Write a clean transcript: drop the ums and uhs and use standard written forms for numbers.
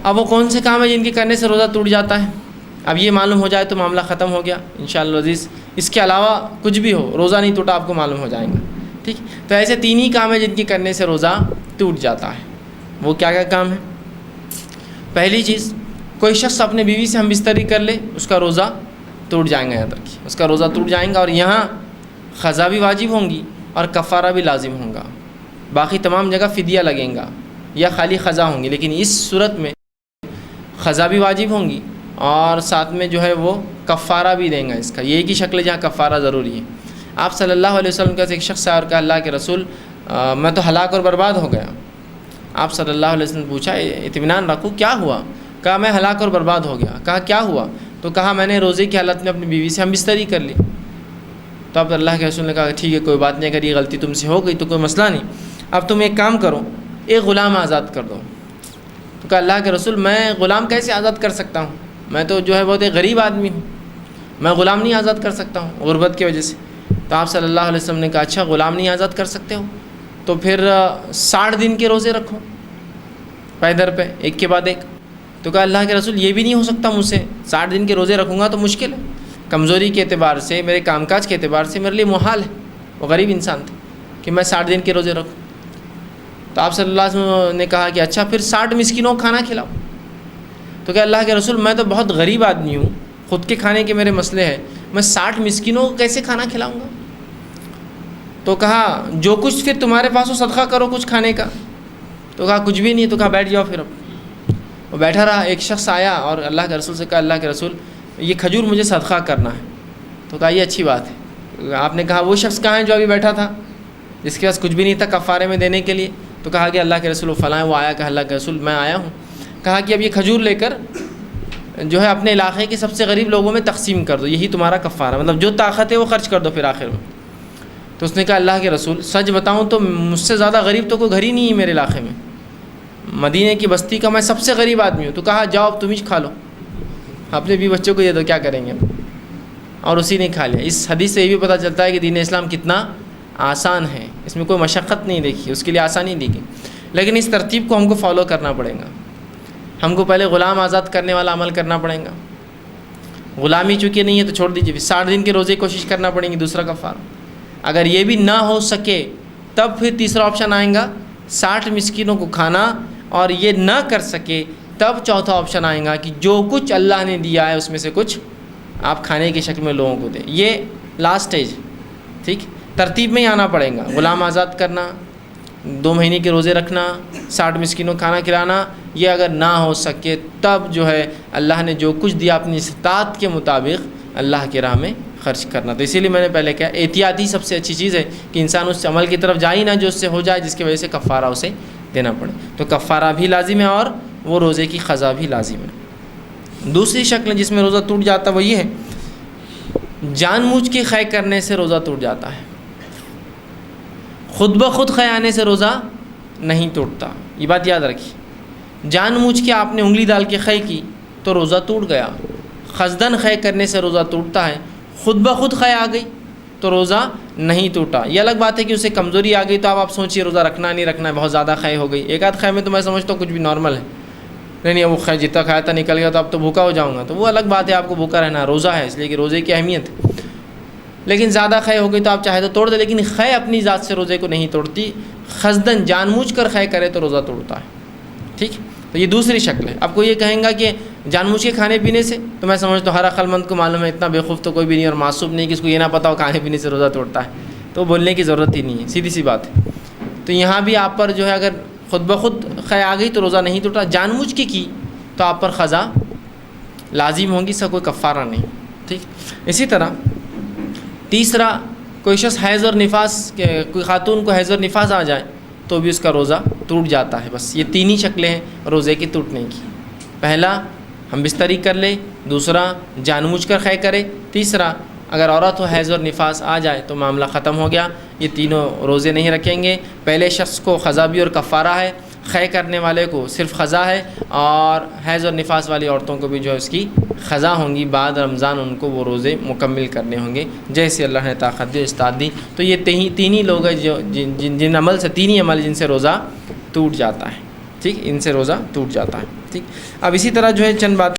اب وہ کون سے کام ہیں جن کے کرنے سے روزہ ٹوٹ جاتا ہے؟ اب یہ معلوم ہو جائے تو معاملہ ختم ہو گیا انشاءاللہ عزیز. اس کے علاوہ کچھ بھی ہو روزہ نہیں ٹوٹا آپ کو معلوم ہو جائیں گا. ٹھیک، تو ایسے 3 ہی کام ہیں جن کے کرنے سے روزہ ٹوٹ جاتا ہے. وہ کیا کیا کام ہے؟ پہلی چیز، کوئی شخص اپنے بیوی سے ہم بستری کر لے، اس کا روزہ ٹوٹ جائیں گا. یہاں تک کہ اس کا روزہ ٹوٹ جائیں گا، اور یہاں قضا بھی واجب ہوں گی اور کفارہ بھی لازم ہوں گا. باقی تمام جگہ فدیہ لگیں گا یا خالی قضا ہوں گی، لیکن اس صورت میں قضا بھی واجب ہوں گی اور ساتھ میں جو ہے وہ کفارہ بھی دیں گا. اس کا یہ ایک ہی شکل ہے جہاں کفارہ ضروری ہے. آپ صلی اللہ علیہ وسلم کا ایک شخص آیا اور کہا اللہ کے رسول میں تو ہلاک اور برباد ہو گیا. آپ صلی اللہ علیہ وسلم نے پوچھا اطمینان رکھو کیا ہوا؟ کہا میں ہلاک اور برباد ہو گیا. کہا کیا ہوا؟ تو کہا میں نے روزے کی حالت میں اپنی بیوی سے ہم بستری کر لی. تو اب اللہ کے رسول نے کہا ٹھیک ہے کوئی بات نہیں، اگر یہ غلطی تم سے ہو گئی تو کوئی مسئلہ نہیں، اب تم ایک کام کرو، ایک غلام آزاد کر دو. تو کہا اللہ کے رسول میں غلام کیسے آزاد کر سکتا ہوں؟ میں تو جو ہے بہت ایک غریب آدمی ہوں، میں غلام نہیں آزاد کر سکتا ہوں غربت کی وجہ سے. تو آپ صلی اللہ علیہ وسلم نے کہا اچھا غلام نہیں آزاد کر سکتے ہو تو پھر 60 دن کے روزے رکھو پیدر پہ ایک کے بعد ایک. تو کہا اللہ کے رسول یہ بھی نہیں ہو سکتا مجھ سے، 60 دن کے روزے رکھوں گا تو مشکل ہے، کمزوری کے اعتبار سے میرے کام کاج کے اعتبار سے میرے لیے محال ہے. وہ غریب انسان تھے کہ میں 60 دن کے روزے رکھوں. تو آپ صلی اللہ علیہ وسلم نے کہا کہ اچھا پھر 60 مسکینوں کو کھانا کھلاؤ. تو کہ اللہ کے رسول میں تو بہت غریب آدمی ہوں، خود کے کھانے کے میرے مسئلے ہیں، میں 60 مسکینوں کو کیسے کھانا کھلاؤں گا؟ تو کہا جو کچھ پھر تمہارے پاس ہو صدقہ کرو کچھ کھانے کا. تو کہا کچھ بھی نہیں. تو کہا بیٹھ جاؤ. پھر اب وہ بیٹھا رہا. ایک شخص آیا اور اللہ کے رسول سے کہا اللہ کے رسول یہ کھجور مجھے صدقہ کرنا ہے. تو کہا یہ اچھی بات ہے. آپ نے کہا وہ شخص کہاں ہے جو ابھی بیٹھا تھا جس کے پاس کچھ بھی نہیں تھا کفارے میں دینے کے لیے؟ تو کہا کہ اللہ کے رسول فلاں وہ آیا. کہا اللہ کے رسول میں آیا ہوں. کہا کہ اب یہ کھجور لے کر جو ہے اپنے علاقے کے سب سے غریب لوگوں میں تقسیم کر دو، یہی تمہارا کفارہ، مطلب جو طاقت ہے وہ خرچ کر دو پھر آخر میں. تو اس نے کہا اللہ کے رسول سچ بتاؤں تو مجھ سے زیادہ غریب تو کوئی گھر ہی نہیں ہے میرے علاقے میں، مدینے کی بستی کا میں سب سے غریب آدمی ہوں. تو کہا جاؤ اب تم ہی کھا لو، اپنے بھی بچوں کو یہ دو، کیا کریں گے. اور اسی نے کھا لیا. اس حدیث سے یہ بھی پتہ چلتا ہے کہ دین اسلام کتنا آسان ہے، اس میں کوئی مشقت نہیں دیکھی، اس کے لیے آسانی دی گئی. لیکن اس ترتیب کو ہم کو فالو کرنا پڑے گا. ہم کو پہلے غلام آزاد کرنے والا عمل کرنا پڑے گا. غلامی چونکہ نہیں ہے تو چھوڑ دیجیے. 60 دن کے روزے کی کوشش کرنا پڑیں گی، دوسرا کفارہ. اگر یہ بھی نہ ہو سکے تب پھر تیسرا آپشن آئے گا 60 مسکینوں کو کھانا، اور یہ نہ کر سکے تب چوتھا آپشن آئے گا کہ جو کچھ اللہ نے دیا ہے اس میں سے کچھ آپ کھانے کی شکل میں لوگوں کو دیں. یہ لاسٹ سٹیج. ٹھیک، ترتیب میں ہی آنا پڑے گا. غلام آزاد کرنا، 2 مہینے کے روزے رکھنا، 60 مسکینوں کھانا کھلانا. یہ اگر نہ ہو سکے تب جو ہے اللہ نے جو کچھ دیا اپنی استطاعت کے مطابق اللہ کی راہ میں خرچ کرنا. تو اسی لیے میں نے پہلے کہا احتیاطی سب سے اچھی چیز ہے کہ انسان اس عمل کی طرف جائے نہ جو اس سے ہو جائے جس کی وجہ سے کفارہ اسے دینا پڑے. تو کفارہ بھی لازم ہے اور وہ روزے کی قضا بھی لازم ہے. دوسری شکل جس میں روزہ ٹوٹ جاتا ہے وہ یہ ہے جان بوجھ کے خے کرنے سے روزہ ٹوٹ جاتا ہے. خود بخود خے آنے سے روزہ نہیں ٹوٹتا. یہ بات یاد رکھیے. جان بوجھ کے آپ نے انگلی ڈال کے خے کی تو روزہ ٹوٹ گیا. قصدن خے کرنے سے روزہ ٹوٹتا ہے. خود بخود خے آ گئی تو روزہ نہیں ٹوٹا. یہ الگ بات ہے کہ اسے کمزوری آ گئی تو آپ سوچیے روزہ رکھنا نہیں رکھنا ہے، بہت زیادہ خے ہو گئی. ایک آدھ خے میں تو میں سمجھتا ہوں کچھ بھی نارمل ہے، نہیں وہ خے جتنا کھایا تھا نکل گیا تو اب تو بھوکا ہو جاؤں گا، تو وہ الگ بات ہے. آپ کو بھوکا رہنا روزہ ہے اس لیے کہ روزے کی اہمیت ہے. لیکن زیادہ خے ہو گئی تو آپ چاہے تو توڑ دیں، لیکن خے اپنی ذات سے روزے کو نہیں توڑتی. قصدن جان بوجھ کر خے کرے تو روزہ توڑتا ہے. ٹھیک، تو یہ دوسری شکل ہے. اب کوئی یہ کہیں گا کہ جان بوجھ کے کھانے پینے سے، تو میں سمجھتا ہوں ہر عقل مند کو معلوم ہے، اتنا بیوقوف تو کوئی بھی نہیں اور معصوم نہیں کہ اس کو یہ نہ پتہ ہو کھانے پینے سے روزہ توڑتا ہے. تو بولنے کی ضرورت ہی نہیں ہے، سیدھی سی بات ہے. تو یہاں بھی آپ پر جو ہے اگر خود بخود خے آ گئی تو روزہ نہیں ٹوٹا. جان بوجھ کے کی تو آپ پر قضا لازم ہوں گی، اس کا کوئی کفارہ نہیں. ٹھیک، اسی طرح تیسرا کوئی شخص حیض اور نفاس کے، کوئی خاتون کو حیض اور نفاس آ جائے تو بھی اس کا روزہ ٹوٹ جاتا ہے. بس یہ 3 ہی شکلیں ہیں روزے کی ٹوٹنے کی. پہلا ہم بستری کر لیں، دوسرا جان بوجھ کر خے کرے، تیسرا اگر عورت ہو حیض اور نفاس آ جائے تو معاملہ ختم ہو گیا. یہ تینوں روزے نہیں رکھیں گے. پہلے شخص کو قضا بھی اور کفارہ ہے، خے کرنے والے کو صرف قضا ہے، اور حیض اور نفاس والی عورتوں کو بھی جو ہے اس کی قضا ہوں گی. بعد رمضان ان کو وہ روزے مکمل کرنے ہوں گے جیسے اللہ نے طاقت دی استاد دی. تو یہ تین ہی لوگ ہیں جو جن عمل سے، 3 ہی عمل جن سے روزہ ٹوٹ جاتا ہے. ٹھیک، ان سے روزہ ٹوٹ جاتا ہے. ٹھیک. اب اسی طرح جو ہے چند بات